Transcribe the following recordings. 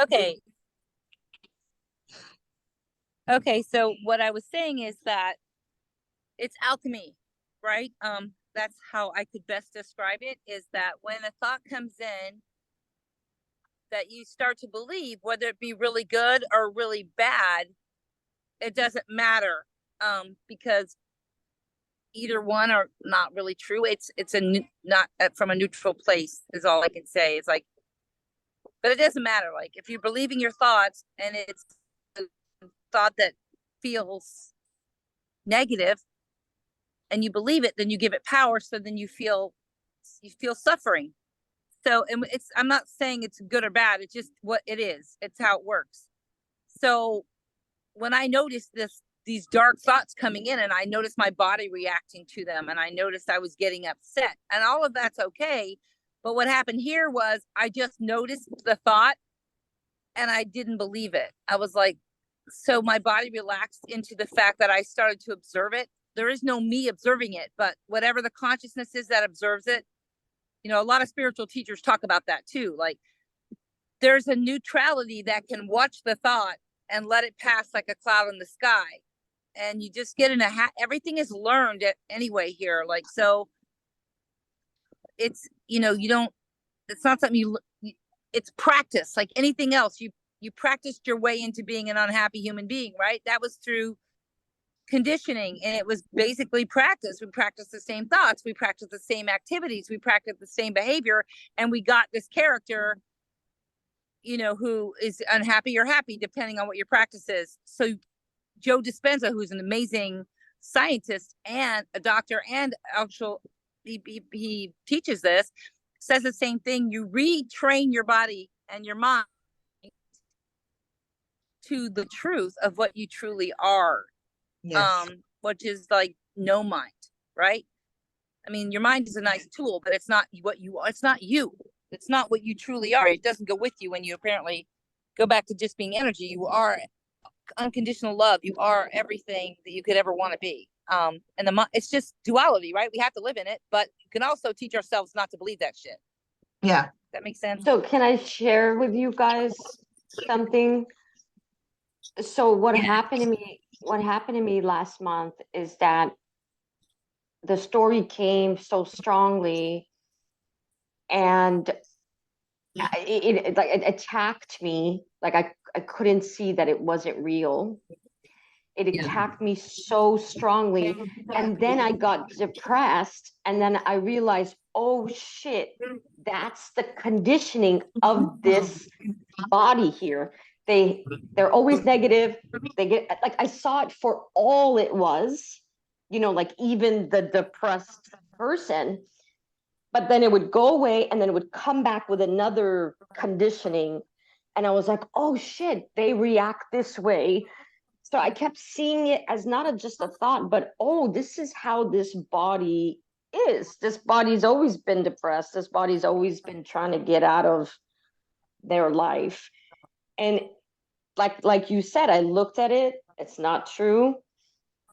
Okay. Okay. So what I was saying is that it's alchemy, right? That's how I could best describe it, is that when a thought comes in that you start to believe, whether it be really good or really bad, it doesn't matter. Because either one are not really true. It's not from a neutral place is all I can say. It's like, but it doesn't matter. Like if you're believing your thoughts and it's a thought that feels negative and you believe it, then you give it power. So then you feel suffering. So it's I'm not saying it's good or bad. It's just what it is. It's how it works. So when I noticed these dark thoughts coming in and I noticed my body reacting to them and I noticed I was getting upset and all of that's okay. But what happened here was I just noticed the thought and I didn't believe it. I was like, so my body relaxed into the fact that I started to observe it. There is no me observing it, but whatever the consciousness is that observes it, a lot of spiritual teachers talk about that too. Like there's a neutrality that can watch the thought and let it pass like a cloud in the sky. And you just get in everything is learned anyway here. Like, so it's, you don't, it's not something it's practice like anything else. You practiced your way into being an unhappy human being, right? That was through conditioning, and it was basically practice. We practiced the same thoughts, we practiced the same activities, we practiced the same behavior, and we got this character, who is unhappy or happy depending on what your practice is. So Joe Dispenza, who's an amazing scientist and a doctor and he teaches this, says the same thing. You retrain your body and your mind to the truth of what you truly are. Yes. Which is like no mind, right? I mean, your mind is a nice tool, but it's not what you are. It's not you. It's not what you truly are. It doesn't go with you when you apparently go back to just being energy. You are unconditional love. You are everything that you could ever want to be. And it's just duality, right? We have to live in it, but you can also teach ourselves not to believe that shit. Yeah. That makes sense. So can I share with you guys something? So what happened to me last month is that the story came so strongly and it attacked me. Like I couldn't see that it wasn't real. It attacked me so strongly. And then I got depressed. And then I realized, oh shit, that's the conditioning of this body here. They're always negative. They get like I saw it for all it was, like even the depressed person. But then it would go away and then it would come back with another conditioning. And I was like, oh shit, they react this way. So I kept seeing it as not just a thought, but this is how this body is. This body's always been depressed. This body's always been trying to get out of their life. And like you said, I looked at it. It's not true,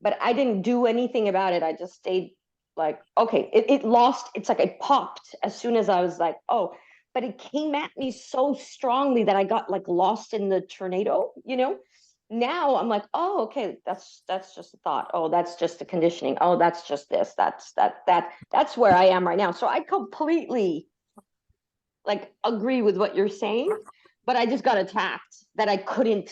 but I didn't do anything about it. I just stayed like, okay, it lost. It's like it popped as soon as I was like, oh, but it came at me so strongly that I got like lost in the tornado, Now I'm like, oh, okay, that's just a thought. Oh, that's just the conditioning. Oh, that's just this. That's where I am right now. So I completely like agree with what you're saying, but I just got attacked that I couldn't.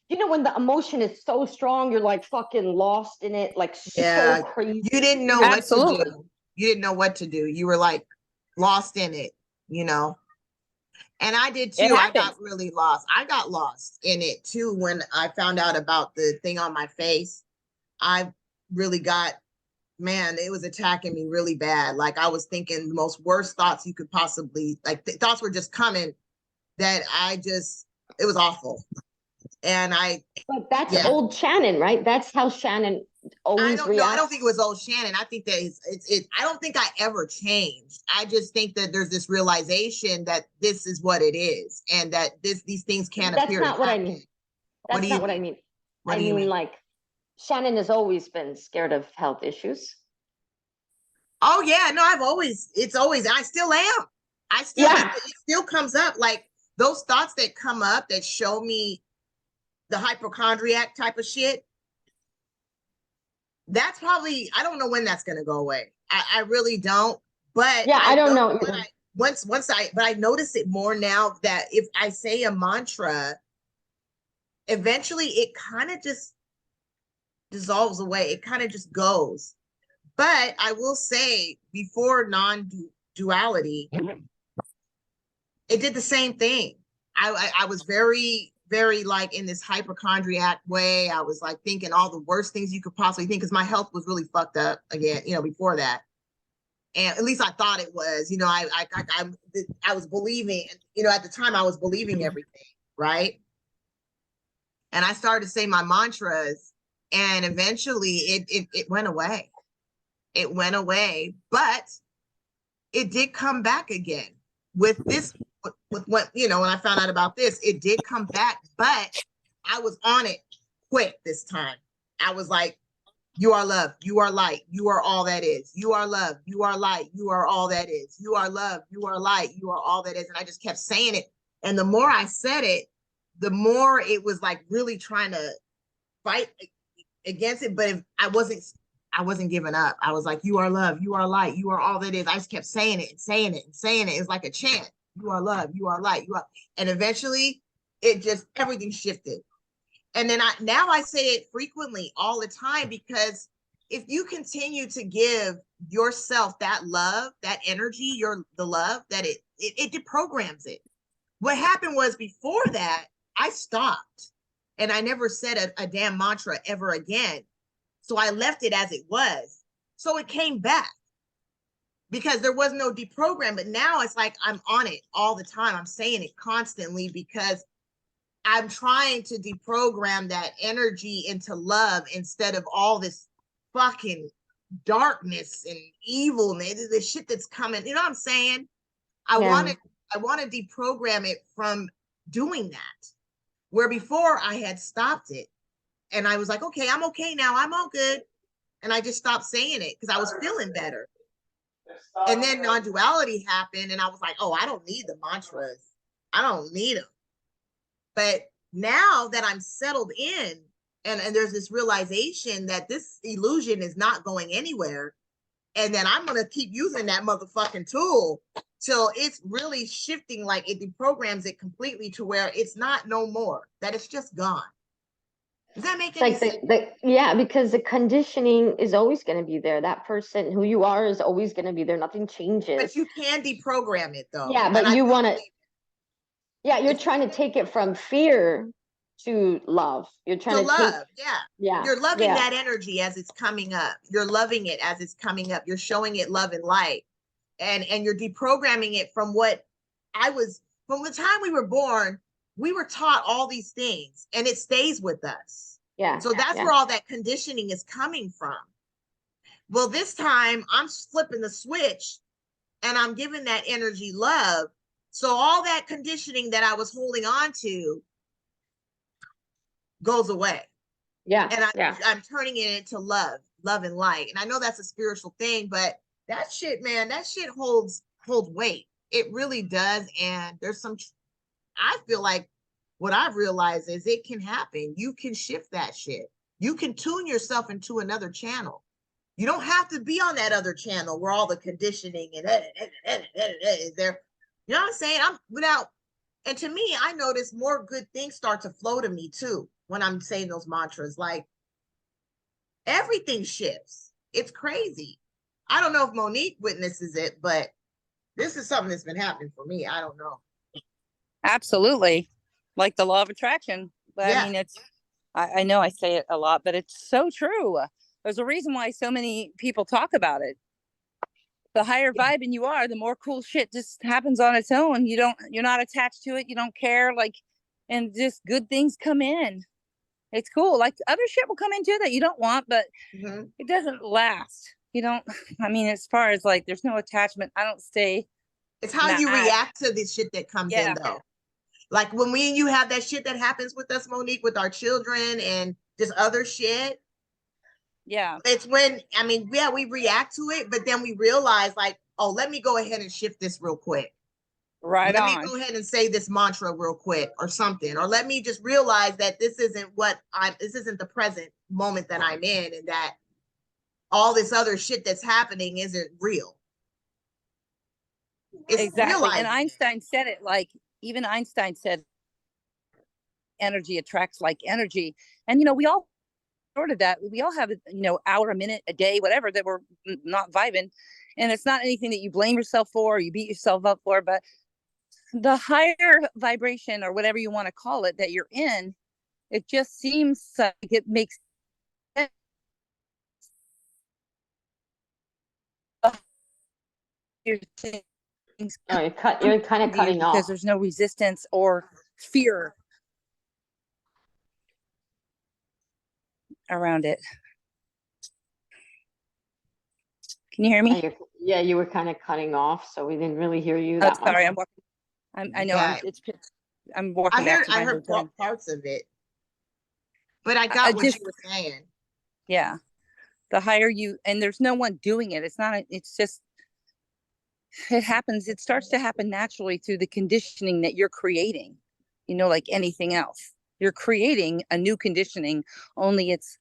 When the emotion is so strong, you're like fucking lost in it, like so crazy. You didn't know what to do. You didn't know what to do. You were like lost in it, And I did too. I got really lost. I got lost in it too when I found out about the thing on my face. I really got, man, it was attacking me really bad. Like I was thinking the most worst thoughts you could possibly, like thoughts were just coming that it was awful. And but that's old Shannon, right? That's how Shannon always reacts. I don't think it was old Shannon. I think that it's I don't think I ever changed. I just think that there's this realization that this is what it is, and that these things can't appear. That's not what I mean. That's not what I mean. I mean, like Shannon has always been scared of health issues. Oh yeah, no, I still am. It still comes up. Like those thoughts that come up that show me the hypochondriac type of shit, that's probably, I don't know when that's going to go away. I really don't. But yeah, I don't know. But I notice it more now that if I say a mantra, eventually it kind of just dissolves away. It kind of just goes. But I will say, before non-duality, it did the same thing. I was very, very like in this hypochondriac way. I was like thinking all the worst things you could possibly think, because my health was really fucked up again, before that. And at least I thought it was, I was believing, at the time I was believing everything, right? And I started to say my mantras, and eventually it went away. It went away, but it did come back again with this, with what, when I found out about this, it did come back, but I was on it quick this time. I was like, you are love, you are light, you are all that is. You are love, you are light, you are all that is. You are love, you are light, you are all that is. And I just kept saying it. And the more I said it, the more it was like really trying to fight against it. But if I wasn't giving up. I was like, you are love, you are light, you are all that is. I just kept saying it and saying it and saying it. It's like a chant. You are love, you are light, you are. And eventually everything shifted. And then now I say it frequently all the time, because if you continue to give yourself that love, that energy, the love, that it deprograms it. What happened was, before that, I stopped and I never said a damn mantra ever again. So I left it as it was. So it came back because there was no deprogram. But now it's like I'm on it all the time. I'm saying it constantly because I'm trying to deprogram that energy into love instead of all this fucking darkness and evilness, the shit that's coming. You know what I'm saying? I want to deprogram it from doing that. Where before I had stopped it and I was like, okay, I'm okay now. I'm all good. And I just stopped saying it because I was feeling better. And then non-duality happened and I was like, oh, I don't need the mantras. I don't need them. But now that I'm settled in and there's this realization that this illusion is not going anywhere, and then I'm going to keep using that motherfucking tool till it's really shifting, like it deprograms it completely to where it's not no more, that it's just gone. Does that make any sense? Yeah, because the conditioning is always going to be there. That person who you are is always going to be there. Nothing changes. But you can deprogram it though. Yeah, but you want to, yeah, you're trying to take it from fear to love. You're trying to love. Yeah. You're loving that energy as it's coming up. You're loving it as it's coming up. You're showing it love and light. And you're deprogramming it from what from the time we were born, we were taught all these things and it stays with us. Yeah. So that's where all that conditioning is coming from. Well, this time I'm flipping the switch and I'm giving that energy love. So all that conditioning that I was holding on to goes away. Yeah. And I'm turning it into love and light. And I know that's a spiritual thing, but that shit, man, that shit holds weight. It really does. And there's I feel like what I've realized is it can happen. You can shift that shit. You can tune yourself into another channel. You don't have to be on that other channel where all the conditioning and is there. You know what I'm saying? And to me, I notice more good things start to flow to me too when I'm saying those mantras. Like everything shifts. It's crazy. I don't know if Monique witnesses it, but this is something that's been happening for me. I don't know. Absolutely. Like the law of attraction. But yeah. I mean, I know I say it a lot, but it's so true. There's a reason why so many people talk about it. The higher vibing you are, the more cool shit just happens on its own. You're not attached to it. You don't care, and just good things come in. It's cool. Like other shit will come into that you don't want, but it doesn't last. As far as there's no attachment. I don't stay. It's how you react to the shit that comes in though. Like when you have that shit that happens with us, Monique, with our children and just other shit. Yeah. It's when, we react to it, but then we realize oh, let me go ahead and shift this real quick. Right Let me on. go ahead and say this mantra real quick or something, or let me just realize that this isn't the present moment that I'm in, and that all this other shit that's happening isn't real. It's Exactly. And realizing Einstein said it, like, even Einstein said energy attracts like energy. And, we all sort of that. We all have, hour, a minute, a day, whatever, that we're not vibing. And it's not anything that you blame yourself for or you beat yourself up for, but the higher vibration or whatever you want to call it that you're in, it just seems like it makes sense. Oh, you're kind of cutting Because off. there's no resistance or fear around it. Can you hear me? Yeah, you were kind of cutting off, so we didn't really hear you Oh, that sorry, much. I'm walking. I know Yeah. I'm walking back to I my heard hotel. parts of it, but I got what you were saying. Yeah, the higher you, and there's no one doing it. It's just, it happens. It starts to happen naturally through the conditioning that you're creating. Like anything else, you're creating a new conditioning. Only it's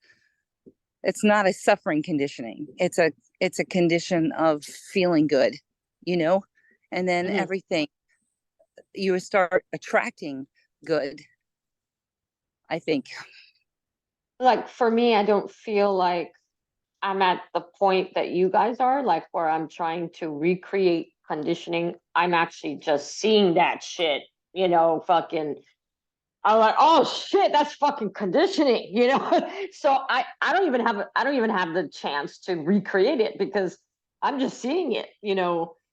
not a suffering conditioning. It's a condition of feeling good, and then everything, you start attracting good, I think. Like for me, I don't feel like I'm at the point that you guys are, like where I'm trying to recreate conditioning. I'm actually just seeing that shit, fucking. I'm like, oh shit, that's fucking conditioning, So I don't even have the chance to recreate it because I'm just seeing it,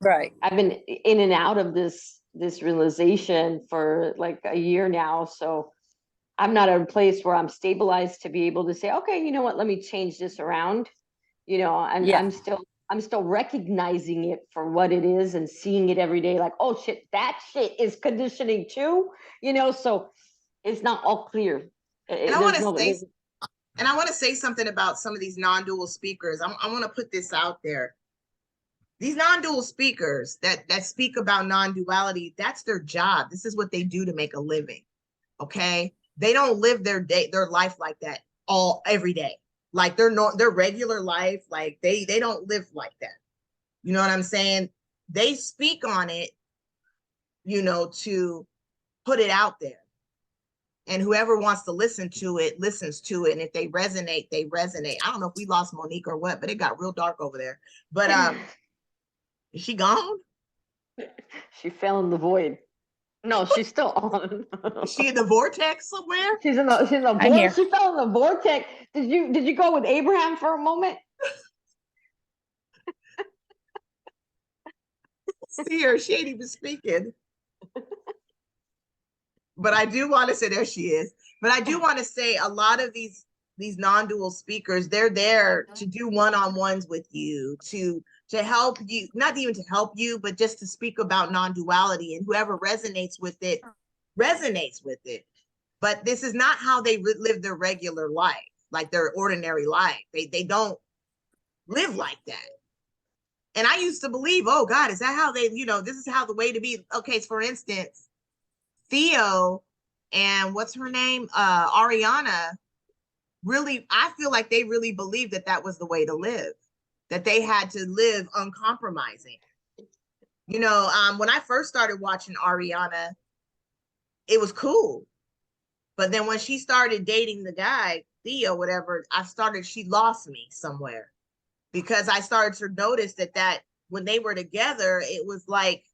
Right. I've been in and out of this realization for like a year now, so I'm not at a place where I'm stabilized to be able to say, okay, you know what, let me change this around. Yeah. I'm still recognizing it for what it is and seeing it every day, like, oh shit, that shit is conditioning too, so it's not all clear. And I want There's to no say, and I want to say something about some of these non-dual speakers. I want to put this out there. These non-dual speakers that speak about non-duality, that's their job. This is what they do to make a living. Okay, they don't live their life like that every day. Like their regular life, like they don't live like that. You know what I'm saying? They speak on it, to put it out there. And whoever wants to listen to it, listens to it. And if they resonate, they resonate. I don't know if we lost Monique or what, but it got real dark over there. But is she gone? She fell in the void. No, she's still on. Is she in the vortex somewhere? She's in the I'm here. vortex. She fell in the vortex. Did you go with Abraham for a moment? See her, she ain't even speaking. But I do want to say, there she is. But I do want to say a lot of these non-dual speakers, they're there to do one-on-ones with you, to help you, not even to help you, but just to speak about non-duality, and whoever resonates with it resonates with it. But this is not how they live their regular life, like their ordinary life. They don't live like that. And I used to believe, oh God, is that how they, this is how the way to be. Okay, so for instance, Theo and what's her name? Ariana, really, I feel like they really believed that was the way to live, that they had to live uncompromising. When I first started watching Ariana, it was cool. But then when she started dating the guy, Theo, whatever, she lost me somewhere, because I started to notice that when they were together, it was like,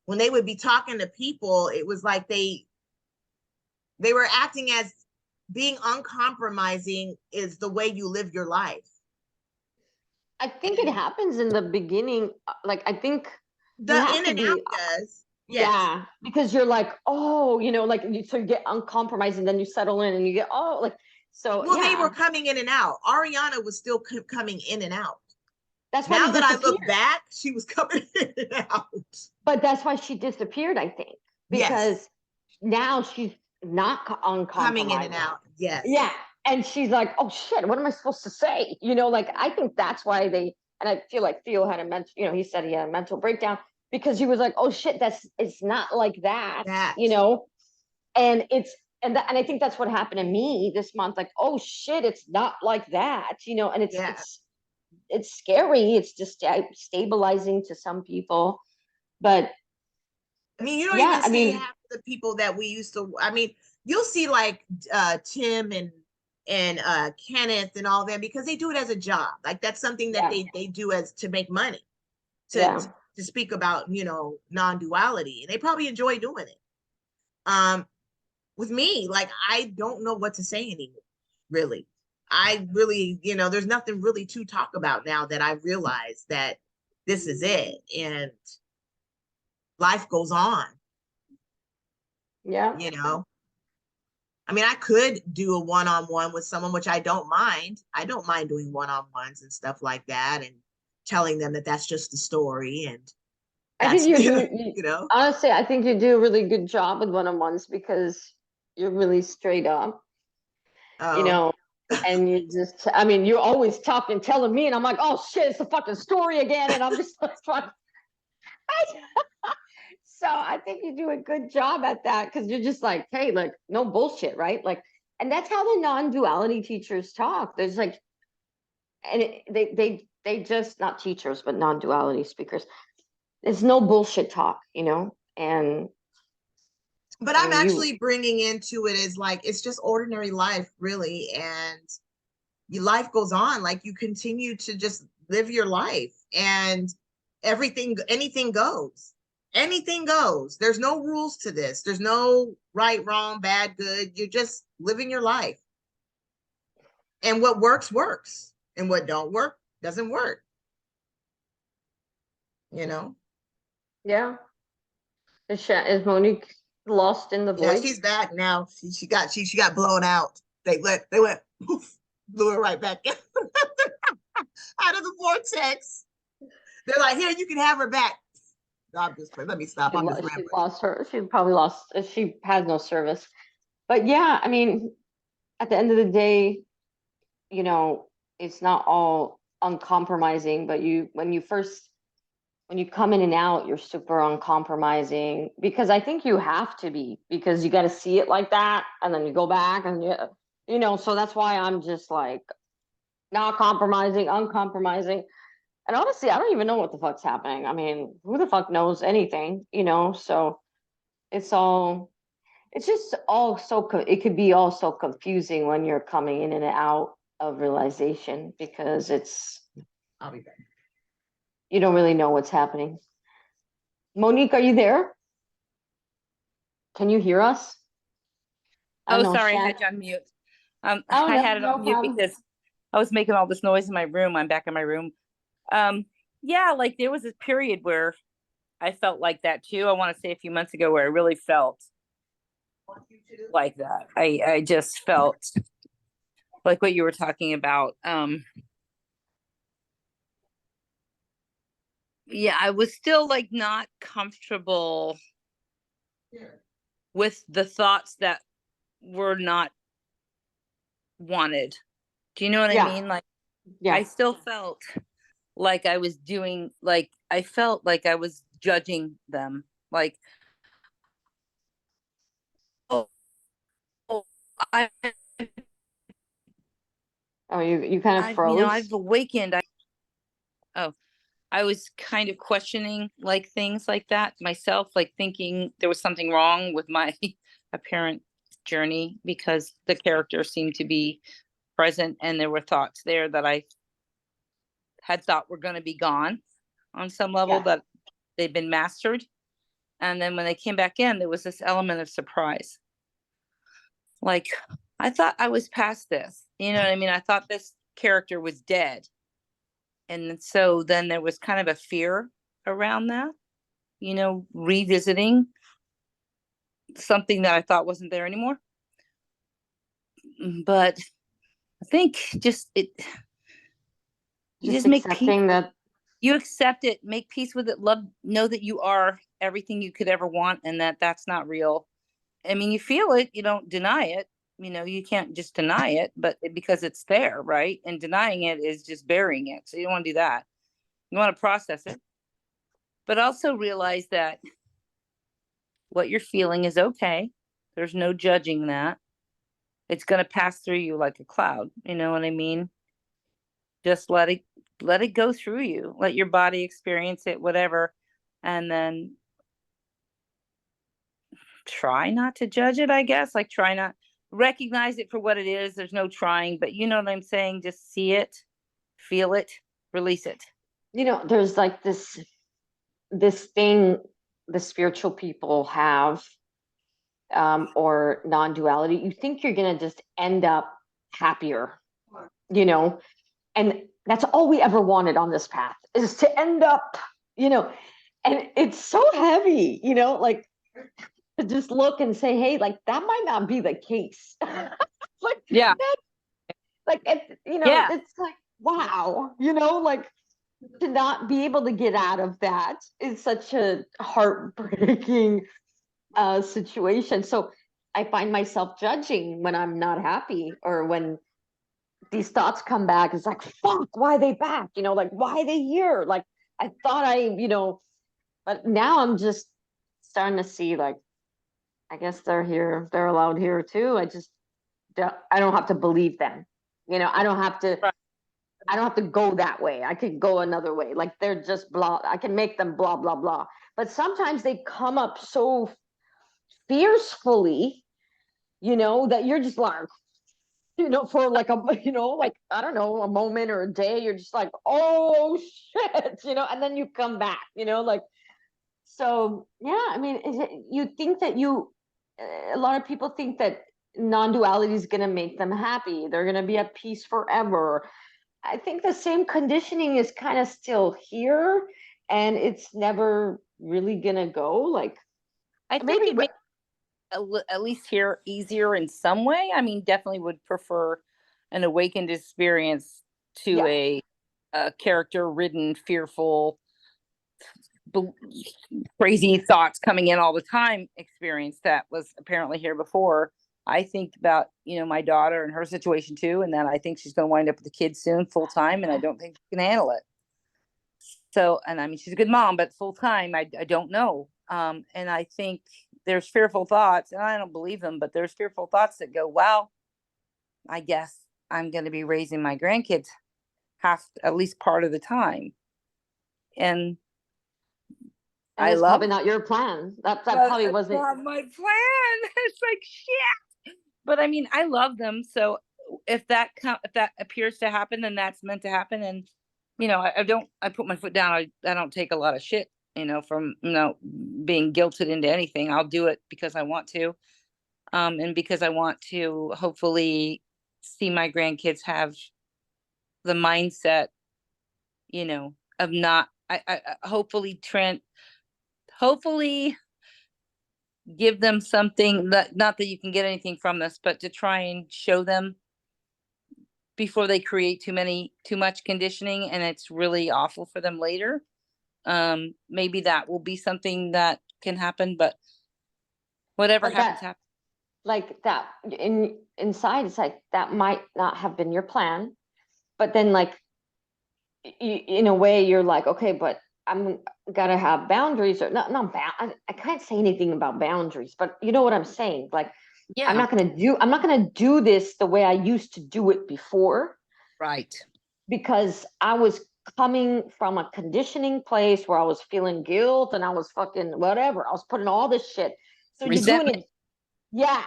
when they would be talking to people, it was like they were acting as being uncompromising is the way you live your life. I think it happens in the beginning. Like, I think the in and out does. Yes. Yeah, because you're like, oh, like so you get uncompromised and then you settle in and you get, oh, like, so. Well, yeah. They were coming in and out. Ariana was still coming in and out. That's why now that I look back, she was coming in and out. But that's why she disappeared, I think, because now she's not coming in and out. Yes. Yeah. And she's like, oh shit, what am I supposed to say? Like, I think that's why and I feel like Theo had he said he had a mental breakdown because he was like, oh shit, it's not like that, That. you know? And and I think that's what happened to me this month. Like, oh shit, it's not like that, you know? And Yeah. it's scary. It's just stabilizing to some people, but I mean, you don't yeah, even see half of the people that we used to. I mean, you'll see like Tim and Kenneth and all them, because they do it as a job. Like that's something that they do as to make money, to speak about, you know, non-duality, and they probably enjoy doing it. With me, like I don't know what to say anymore, really. I really, you know, there's nothing really to talk about now that I realize that this is it, and life goes on. Yeah. You know, I mean, I could do a one-on-one with someone, which I don't mind. I don't mind doing one-on-ones and stuff like that, and telling them that that's just the story, and I think that's, you know, honestly, I think you do a really good job with one-on-ones because you're really straight up, you know, and you just, I mean, you're always talking, telling me, and I'm like, oh shit, it's a fucking story again. And I'm just like, so I think you do a good job at that, because you're just like, hey, like, no bullshit, right? Like, and that's how the non-duality teachers talk. There's like, and they just, not teachers, but non-duality speakers. There's no bullshit talk, you know, and. But I'm actually bringing into it is like, it's just ordinary life, really, and your life goes on. Like you continue to just live your life, and anything goes. Anything goes. There's no rules to this. There's no right, wrong, bad, good. You're just living your life. And what works, works. And what don't work, doesn't work. You know? Yeah. Is Monique lost in the void? Yeah, she's back now. She got blown out. They went poof, blew her right back out of the vortex. They're like, here, you can have her back. Let me stop. She lost her. She probably lost. She has no service. But yeah, I mean, at the end of the day, you know, it's not all uncompromising. But when you come in and out, you're super uncompromising, because I think you have to be, because you got to see it like that, and then you go back and you know. So that's why I'm just like not compromising, uncompromising. And honestly, I don't even know what the fuck's happening. I mean, who the fuck knows anything, you know? So it's just all so, it could be all so confusing when you're coming in and out of realization, because I'll be back. You don't really know what's happening. Monique, are you there? Can you hear us? Oh, sorry, I had you on mute. Oh, I no, had it on mute because I was making all this noise in my room. I'm back in my room. Yeah, like there was a period where I felt like that too. I want to say a few months ago where I really felt like that. I just felt like what you were talking about. Yeah, I was still like not comfortable with the thoughts that were not wanted. Do you know what I mean? Like, I still felt like I was doing, like, I felt like I was judging them. Like, oh, I, you kind of froze. I've awakened. I was kind of questioning like things like that myself, like thinking there was something wrong with my apparent journey, because the character seemed to be present and there were thoughts there that I had thought were going to be gone on some level, that they'd been mastered. And then when they came back in, there was this element of surprise. Like, I thought I was past this. You know what I mean? I thought this character was dead. And so then there was kind of a fear around that, you know, revisiting something that I thought wasn't there anymore. But I think just make peace. That you accept it, make peace with it, know that you are everything you could ever want, and that's not real. I mean, you feel it, you don't deny it. You know, you can't just deny it, but because it's there, right? And denying it is just burying it. So you don't want to do that. You want to process it. but also realize that what you're feeling is okay. There's no judging that. It's going to pass through you like a cloud. You know what I mean? Just let it go through you. Let your body experience it, whatever. And then try not to judge it, I guess. Like, try not recognize it for what it is. There's no trying, but you know what I'm saying? Just see it, feel it, release it. You know, there's like this thing the spiritual people have, or non-duality. You think you're gonna just end up happier, you know, and that's all we ever wanted on this path, is to end up, you know, and it's so heavy, you know, like, to just look and say, hey, like, that might not be the case. Like, Yeah. like, you know, Yeah. it's like, wow, you know, like, to not be able to get out of that is such a heartbreaking situation. So I find myself judging when I'm not happy, or when these thoughts come back. It's like, fuck, why are they back? You know, like, why are they here? Like, I thought you know, but now I'm just starting to see, like, I guess they're here, they're allowed here too. I don't have to believe them. You know, I don't have to. Right. I don't have to go that way. I could go another way. Like, they're just blah. I can make them blah blah blah. But sometimes they come up so fiercely, you know, that you're just like, you know, for like a, you know, like, I don't know, a moment or a day, you're just like, oh shit, you know, and then you come back, you know, like, so yeah, I mean, you think that a lot of people think that non-duality is going to make them happy. They're going to be at peace forever. I think the same conditioning is kind of still here, and it's never really going to go. Like, I think maybe, it makes at least here easier in some way. I mean, definitely would prefer an awakened experience to yeah, a character ridden, fearful, crazy thoughts coming in all the time experience that was apparently here before. I think about, you know, my daughter and her situation too, and then I think she's going to wind up with the kids soon, full time, and I don't think she can handle it. So, and I mean, she's a good mom, but full time, I don't know. And I think there's fearful thoughts, and I don't believe them, but there's fearful thoughts that go, wow, I guess I'm going to be raising my grandkids at least part of the time. And I it's love, probably not your plan. That but probably it's wasn't. not my plan. It's like, shit. But I mean, I love them. So if that appears to happen, then that's meant to happen. And, you know, I put my foot down. I don't take a lot of shit, you know, from, you know, being guilted into anything. I'll do it because I want to. And because I want to hopefully see my grandkids have the mindset, you know, of not, I hopefully give them something that, not that you can get anything from this, but to try and show them before they create too much conditioning and it's really awful for them later. Maybe that will be something that can happen, but whatever But happens, that, happens. like, that inside, it's like, that might not have been your plan, but then, like, in a way, you're like, okay, but I'm gotta have boundaries, or not I can't say anything about boundaries, but you know what I'm saying? Like, I'm Yeah. not gonna do this the way I used to do it before, Right. because I was coming from a conditioning place where I was feeling guilt, and I was fucking whatever. I was putting all this shit. So you're doing Resentment. it, yeah.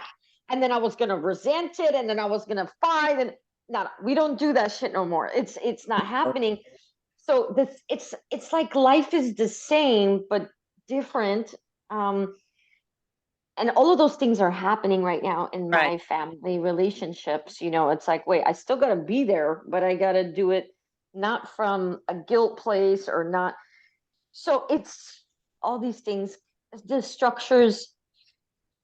And then I was gonna resent it, and then I was gonna fight, and no, we don't do that shit no more. It's not happening. So it's like life is the same but different. And all of those things are happening right now in Right. my family relationships. You know, it's like, wait, I still got to be there, but I got to do it not from a guilt place, or not. So it's all these things, the structures,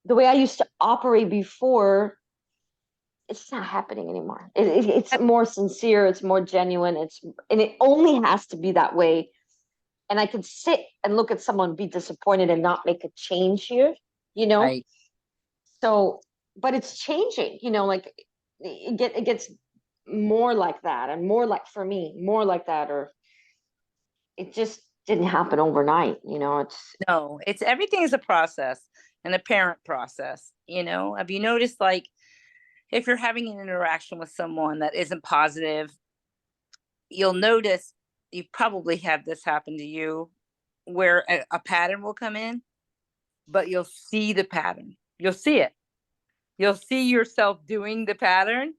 the way I used to operate before, it's not happening anymore. It's more sincere, it's more genuine, and it only has to be that way. And I can sit and look at someone be disappointed and not make a change here, you know. Right. So, but it's changing, you know, like, it gets more like that, and more like, for me, more like that, or it just, didn't happen overnight. You know, it's No, it's everything is a process, an apparent process. Have you noticed, like, if you're having an interaction with someone that isn't positive, you'll notice, you probably have this happen to you, where a pattern will come in, but you'll see the pattern. You'll see it. You'll see yourself doing the pattern.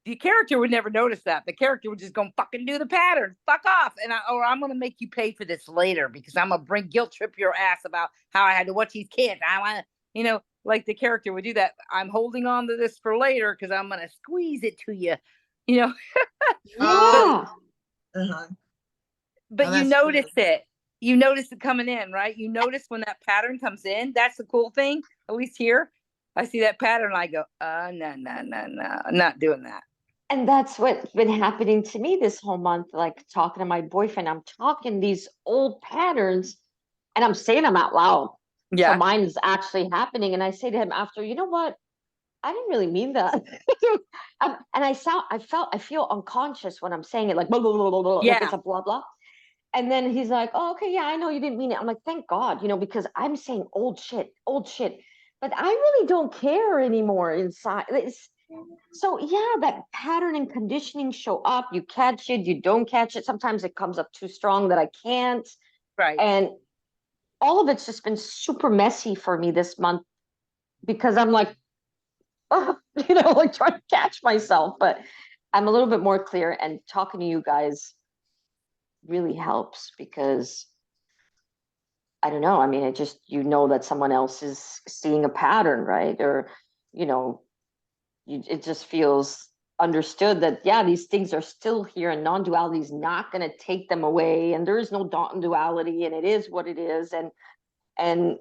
The character would never notice that. The character would just go fucking do the pattern. Fuck off. Or I'm going to make you pay for this later because I'm going to guilt trip your ass about how I had to watch these kids. I want to, like the character would do that. I'm holding on to this for later because I'm going to squeeze it to you, you know. yeah. Uh-huh. But Oh, you that's notice true. it. You notice it coming in, right? You notice when that pattern comes in. That's the cool thing. At least here, I see that pattern. I go, no, I'm not doing that. And that's what's been happening to me this whole month. Like talking to my boyfriend, I'm talking these old patterns and I'm saying them out loud. So Yeah. mine is actually happening. And I say to him after, you know what? I didn't really mean that. And I feel unconscious when I'm saying it, like blah, blah, blah, blah, blah, like Yeah. it's a blah, blah. And then he's like, oh, okay, yeah, I know you didn't mean it. I'm like, thank God, because I'm saying old shit. But I really don't care anymore inside. So yeah, that pattern and conditioning show up. You catch it, you don't catch it. Sometimes it comes up too strong that I can't. Right. And all of it's just been super messy for me this month because I'm like, oh, like trying to catch myself. But I'm a little bit more clear, and talking to you guys really helps because I don't know. I mean, it just, that someone else is seeing a pattern, right? Or, it just feels understood that, yeah, these things are still here and non-duality is not going to take them away. And there is no non-duality and it is what it is. And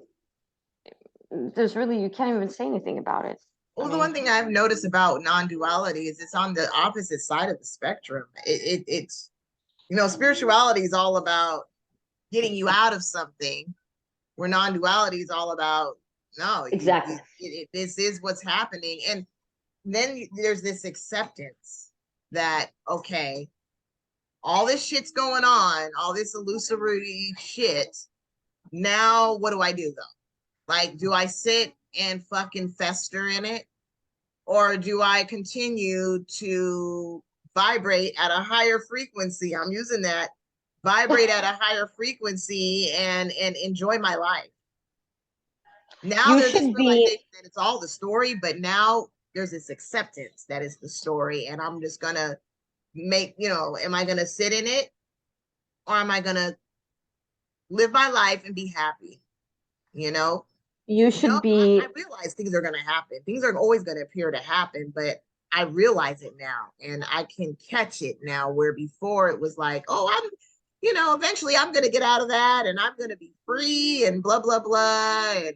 there's really, you can't even say anything about it. Well, the one thing I've noticed about non-duality is it's on the opposite side of the spectrum. It's spirituality is all about getting you out of something, where non-duality is all about no, exactly. This is what's happening, and then there's this acceptance that okay, all this shit's going on, all this illusory shit. Now, what do I do though? Like, do I sit and fucking fester in it? Or do I continue to vibrate at a higher frequency? I'm using that, vibrate at a higher frequency and enjoy my life. Now there's this realization that it's all the story, but now there's this acceptance that it's the story. And I'm just gonna am I gonna sit in it or am I gonna live my life and be happy? You should be. I realize things are going to happen. Things are always going to appear to happen, but I realize it now and I can catch it now, where before it was like, oh, eventually I'm going to get out of that and I'm going to be free and blah, blah, blah. And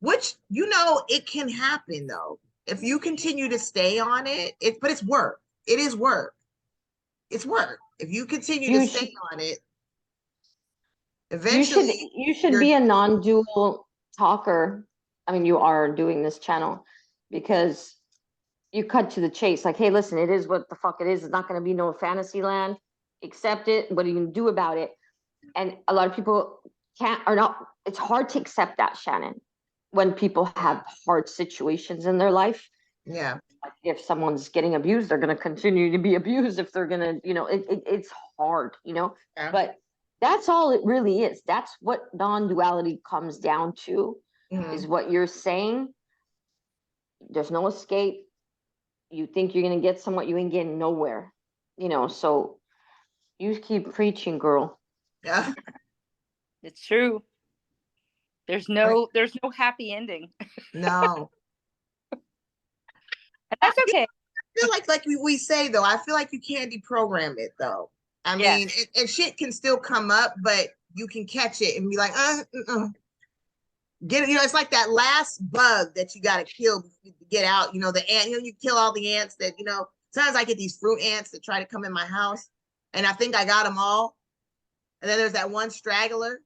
which, it can happen though. If you continue to stay on it, but it's work. It is work. It's work. If you continue to stay on it, eventually you should be a non-dual talker. I mean, you are doing this channel because you cut to the chase. Like, hey, listen, it is what the fuck it is. It's not going to be no fantasy land. Accept it. What are you going to do about it? And a lot of people it's hard to accept that, Shannon, when people have hard situations in their life. Yeah. Like if someone's getting abused, they're going to continue to be abused. If they're going to, it's hard, yeah. But that's all it really is. That's what non-duality comes down to, is what you're saying. There's no escape. You think you're going to get somewhat, you ain't getting nowhere, so you keep preaching, girl. Yeah. It's true. There's no happy ending. No. And that's okay. I feel like we say though, I feel like you can't deprogram it though. I mean, and shit can still come up, but you can catch it and be like, get it. It's like that last bug that you got to kill to get out. The ant. You kill all the ants that. Sometimes I get these fruit ants that try to come in my house, and I think I got them all, and then there's that one straggler.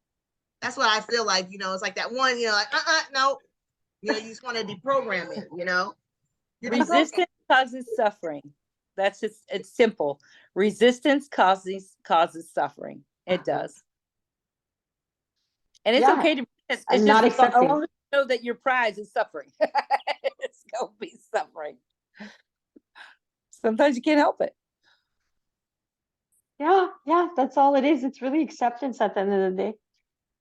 That's what I feel like. It's like that one. Like no. You just want to deprogram it. Resistance causes suffering. It's simple. Resistance causes suffering. It does. And it's Yeah. okay to resist. I'm It's not just as accepting. long as you know that your prize is suffering. It's gonna be suffering. Sometimes you can't help it. Yeah, yeah, that's all it is. It's really acceptance at the end of the day,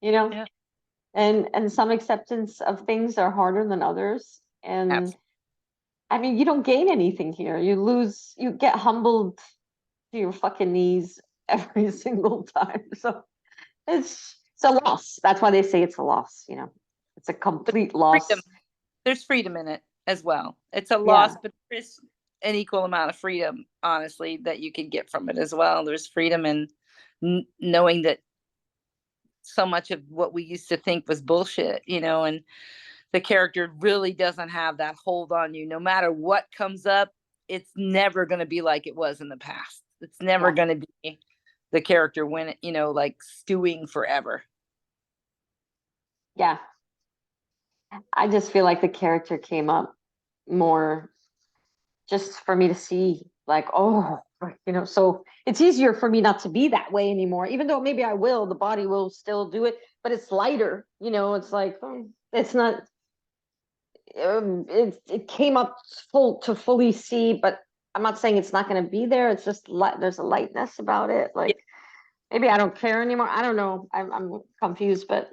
you know? Yeah. And some acceptance of things are harder than others. And Absolutely. I mean, you don't gain anything here. You get humbled to your fucking knees every single time. So it's a loss. That's why they say it's a loss, you know. It's a complete loss. Freedom. There's freedom in it as well. It's a Yeah. loss, but there's an equal amount of freedom, honestly, that you can get from it as well. There's freedom in knowing that so much of what we used to think was bullshit, and the character really doesn't have that hold on you. No matter what comes up, it's never going to be like it was in the past. It's never going to be the character when like stewing forever. Yeah. I just feel like the character came up more just for me to see, like, oh, so it's easier for me not to be that way anymore, even though maybe I will, the body will still do it, but it's lighter, it's like, it's not, it came up to fully see, but I'm not saying it's not going to be there. It's just there's a lightness about it. Like, maybe I don't care anymore. I don't know. I'm confused, but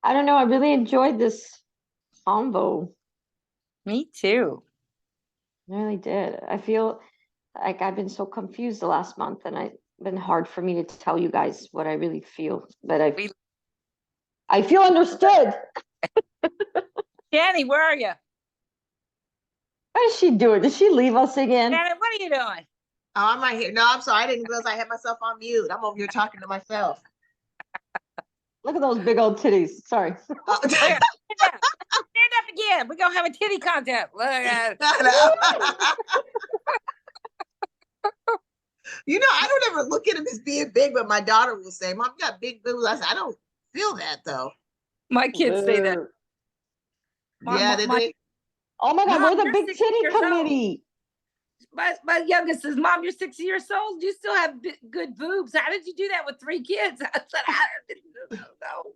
I don't know. I really enjoyed this convo. Me too. I really did. I feel like I've been so confused the last month, and it's been hard for me to tell you guys what I really feel, but I feel understood. Jenny, where are you? What is she doing? Did she leave us again? Janet, what are you doing? Oh, I'm right here. No, I'm sorry. I didn't realize I had myself on mute. I'm over here talking to myself. Look at those big old titties. Sorry. Oh. Stand up again. We're gonna have a titty contest. Look at it. I don't ever look at him as being big, but my daughter will say, "Mom, you got big boobs." I said, "I don't feel that though." My kids say that. Yeah, they. Oh my God, Mom, we're the big titty committee. My youngest says, "Mom, you're 60 years old. You still have good boobs. How did you do that with 3 kids?" I said, "I don't know."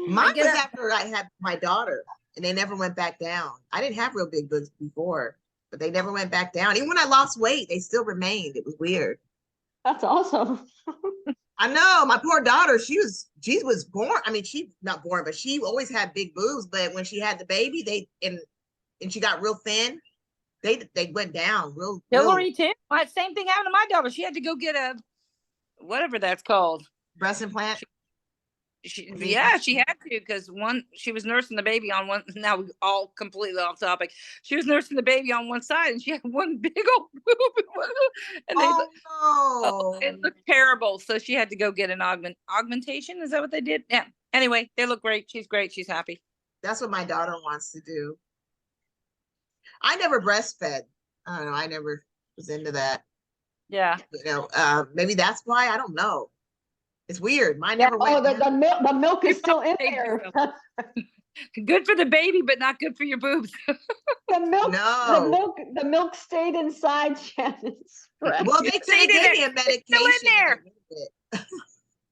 Mine was after I had my daughter, and they never went back down. I didn't have real big boobs before, but they never went back down. Even when I lost weight, they still remained. It was weird. That's awesome. I know, my poor daughter, she was born. I mean, she not born, but she always had big boobs. But when she had the baby, and she got real thin, they went down real. Hillary too. Same thing happened to my daughter. She had to go get a whatever that's called. Breast implant. She had to, because she was nursing the baby on one. Now we all completely off topic. She was nursing the baby on one side, and she had one big old boob, and it looked terrible. So she had to go get an augmentation. Is that what they did? Yeah. Anyway, they look great. She's great. She's happy. That's what my daughter wants to do. I never breastfed. I don't know. I never was into that. Yeah. Maybe that's why. I don't know. It's weird. Mine never went. The milk is still in there. Good for the baby, but not good for your boobs. The milk stayed inside Shannon's breast. Well, they gave me a medication. Still in there.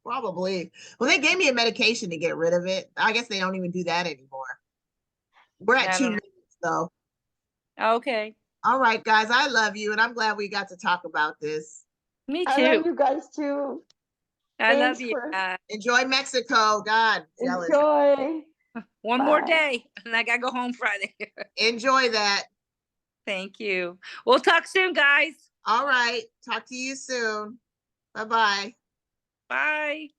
Probably. Well, they gave me a medication to get rid of it. I guess they don't even do that anymore. We're at 2 minutes though. Okay. All right, guys. I love you, and I'm glad we got to talk about this. Me too. I love you guys too. I love you. Enjoy Mexico. God, jealous. Enjoy. One more day, and I gotta go home Friday. Enjoy that. Thank you. We'll talk soon, guys. All right. Talk to you soon. Bye-bye. Bye.